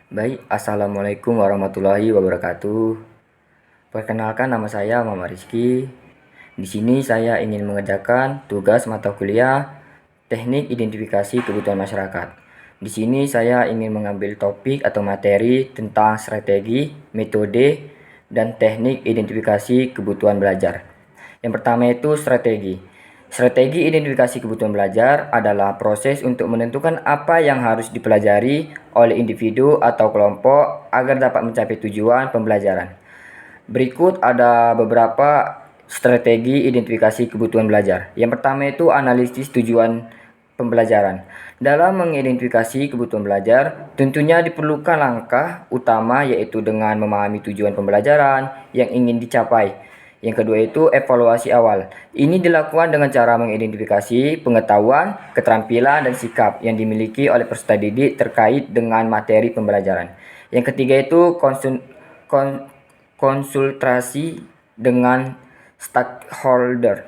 Baik, Assalamualaikum warahmatullahi wabarakatuh. Perkenalkan, nama saya Muhammad Rizky. Di sini saya ingin mengerjakan tugas mata kuliah Teknik Identifikasi Kebutuhan Masyarakat. Di sini saya ingin mengambil topik atau materi tentang strategi, metode, dan teknik identifikasi kebutuhan belajar. Yang pertama itu strategi. Strategi identifikasi kebutuhan belajar adalah proses untuk menentukan apa yang harus dipelajari oleh individu atau kelompok agar dapat mencapai tujuan pembelajaran. Berikut ada beberapa strategi identifikasi kebutuhan belajar. Yang pertama itu analisis tujuan pembelajaran. Dalam mengidentifikasi kebutuhan belajar, tentunya diperlukan langkah utama yaitu dengan memahami tujuan pembelajaran yang ingin dicapai. Yang kedua itu evaluasi awal. Ini dilakukan dengan cara mengidentifikasi pengetahuan, keterampilan, dan sikap yang dimiliki oleh peserta didik terkait dengan materi pembelajaran. Yang ketiga itu konsultasi dengan stakeholder.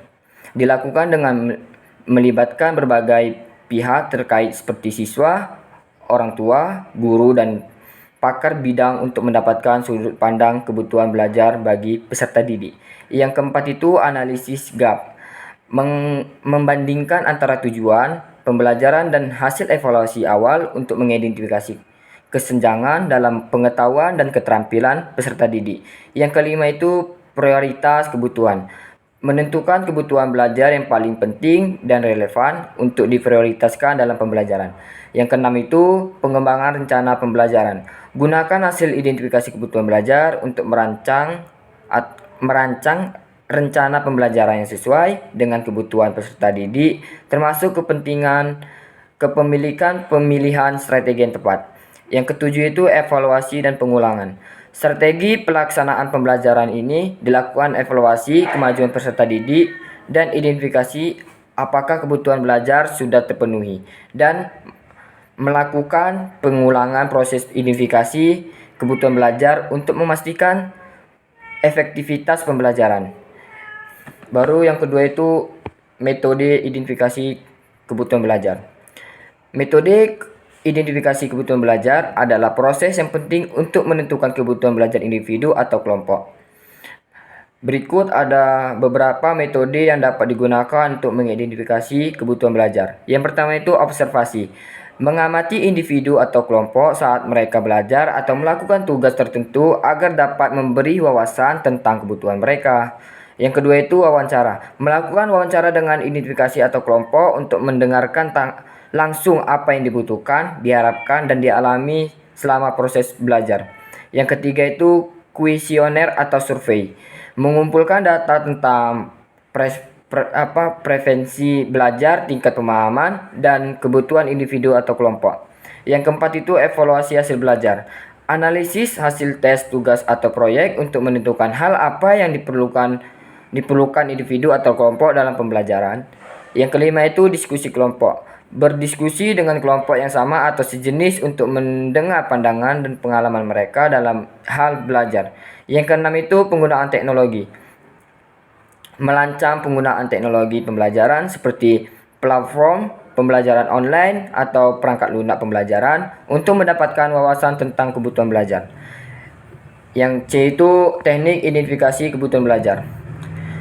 Dilakukan dengan melibatkan berbagai pihak terkait seperti siswa, orang tua, guru, dan pakar bidang untuk mendapatkan sudut pandang kebutuhan belajar bagi peserta didik. Yang keempat itu analisis gap. Membandingkan antara tujuan pembelajaran dan hasil evaluasi awal untuk mengidentifikasi kesenjangan dalam pengetahuan dan keterampilan peserta didik. Yang kelima itu prioritas kebutuhan. Menentukan kebutuhan belajar yang paling penting dan relevan untuk diprioritaskan dalam pembelajaran. Yang keenam itu pengembangan rencana pembelajaran. Gunakan hasil identifikasi kebutuhan belajar untuk merancang rencana pembelajaran yang sesuai dengan kebutuhan peserta didik, termasuk kepemilikan pemilihan strategi yang tepat. Yang ketujuh itu evaluasi dan pengulangan. Strategi pelaksanaan pembelajaran ini dilakukan evaluasi kemajuan peserta didik dan identifikasi apakah kebutuhan belajar sudah terpenuhi, dan melakukan pengulangan proses identifikasi kebutuhan belajar untuk memastikan efektivitas pembelajaran. Baru yang kedua itu metode identifikasi kebutuhan belajar. Metode identifikasi kebutuhan belajar adalah proses yang penting untuk menentukan kebutuhan belajar individu atau kelompok. Berikut ada beberapa metode yang dapat digunakan untuk mengidentifikasi kebutuhan belajar. Yang pertama itu observasi. Mengamati individu atau kelompok saat mereka belajar atau melakukan tugas tertentu agar dapat memberi wawasan tentang kebutuhan mereka. Yang kedua itu wawancara. Melakukan wawancara dengan identifikasi atau kelompok untuk mendengarkan langsung apa yang dibutuhkan, diharapkan, dan dialami selama proses belajar. Yang ketiga itu kuesioner atau survei. Mengumpulkan data tentang preferensi belajar, tingkat pemahaman, dan kebutuhan individu atau kelompok. Yang keempat itu evaluasi hasil belajar. Analisis hasil tes, tugas, atau proyek untuk menentukan hal apa yang diperlukan individu atau kelompok dalam pembelajaran. Yang kelima itu diskusi kelompok. Berdiskusi dengan kelompok yang sama atau sejenis untuk mendengar pandangan dan pengalaman mereka dalam hal belajar. Yang keenam itu penggunaan teknologi. Melancang penggunaan teknologi pembelajaran seperti platform pembelajaran online atau perangkat lunak pembelajaran untuk mendapatkan wawasan tentang kebutuhan belajar. Yang C itu teknik identifikasi kebutuhan belajar.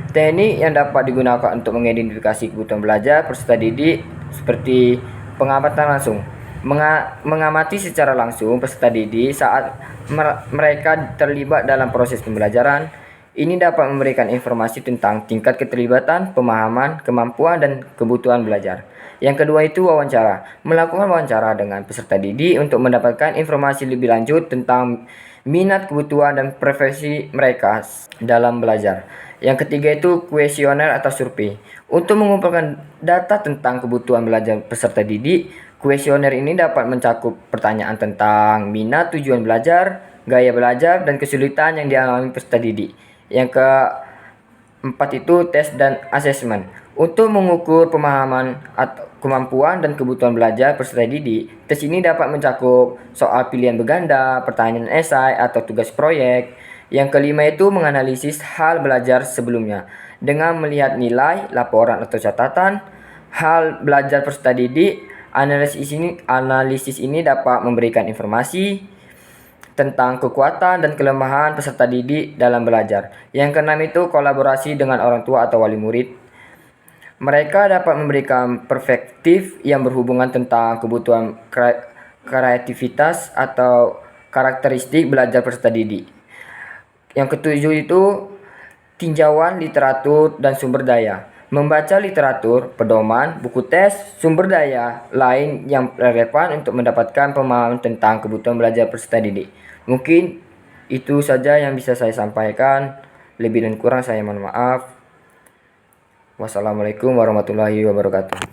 Teknik yang dapat digunakan untuk mengidentifikasi kebutuhan belajar peserta didik seperti pengamatan langsung. Mengamati secara langsung peserta didik saat mereka terlibat dalam proses pembelajaran. Ini dapat memberikan informasi tentang tingkat keterlibatan, pemahaman, kemampuan, dan kebutuhan belajar. Yang kedua itu wawancara. Melakukan wawancara dengan peserta didik untuk mendapatkan informasi lebih lanjut tentang minat, kebutuhan, dan preferensi mereka dalam belajar. Yang ketiga itu kuesioner atau survei. Untuk mengumpulkan data tentang kebutuhan belajar peserta didik, kuesioner ini dapat mencakup pertanyaan tentang minat, tujuan belajar, gaya belajar, dan kesulitan yang dialami peserta didik. Yang keempat itu tes dan asesmen. Untuk mengukur pemahaman atau kemampuan dan kebutuhan belajar peserta didik, tes ini dapat mencakup soal pilihan berganda, pertanyaan esai, atau tugas proyek. Yang kelima itu menganalisis hal belajar sebelumnya dengan melihat nilai, laporan atau catatan hal belajar peserta didik. Analisis ini dapat memberikan informasi tentang kekuatan dan kelemahan peserta didik dalam belajar. Yang keenam itu kolaborasi dengan orang tua atau wali murid. Mereka dapat memberikan perspektif yang berhubungan tentang kebutuhan kreativitas atau karakteristik belajar peserta didik. Yang ketujuh itu tinjauan literatur dan sumber daya. Membaca literatur, pedoman, buku tes, sumber daya lain yang relevan untuk mendapatkan pemahaman tentang kebutuhan belajar peserta didik. Mungkin itu saja yang bisa saya sampaikan. Lebih dan kurang saya mohon maaf. Wassalamualaikum warahmatullahi wabarakatuh.